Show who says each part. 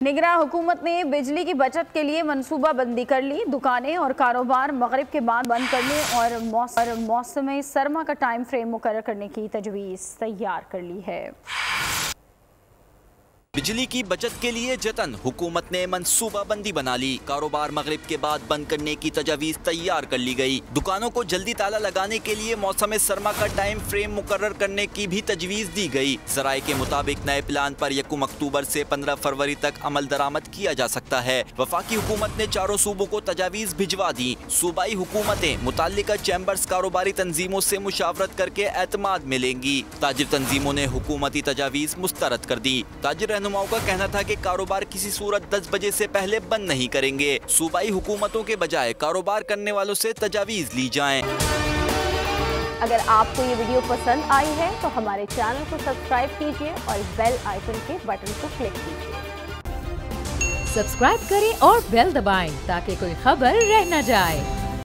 Speaker 1: निगरान हुकूमत ने बिजली की बचत के लिए मनसूबा बंदी कर ली। दुकानें और कारोबार मगरिब के बाद बंद करने और मौसम सरमा का टाइम फ्रेम मुकर्रर करने की तजवीज़ तैयार कर ली है।
Speaker 2: बिजली की बचत के लिए जतन, हुकूमत ने मंसूबा बंदी बना ली। कारोबार मगरिब के बाद बंद करने की तजवीज़ तैयार कर ली गई। दुकानों को जल्दी ताला लगाने के लिए मौसम सरमा का टाइम फ्रेम मुकर्रर करने की भी तजवीज़ दी गई। ज़राए के मुताबिक नए प्लान पर 1 अक्टूबर से 15 फरवरी तक अमल दरामद किया जा सकता है। वफाकी हुकूमत ने चारों सूबों को तजावीज़ भिजवा दी। सूबाई हुकूमतें मुताल्लिका चैम्बर्स कारोबारी तंजीमों से मुशावरत करके एतमाद में लेंगी। ताजिर तंजीमों ने हुकूमती तजावीज़ मुस्तरद कर दी। ताजिर रहनुमाओं का कहना था कि कारोबार किसी सूरत 10 बजे से पहले बंद नहीं करेंगे। सूबाई हुकूमतों के बजाय कारोबार करने वालों से तजावीज़ ली जाएं।
Speaker 3: अगर आपको ये वीडियो पसंद आई है तो हमारे चैनल को सब्सक्राइब कीजिए और बेल आइकन के बटन को क्लिक कीजिए।
Speaker 4: सब्सक्राइब करें और बेल दबाएं ताकि कोई खबर रह न जाए।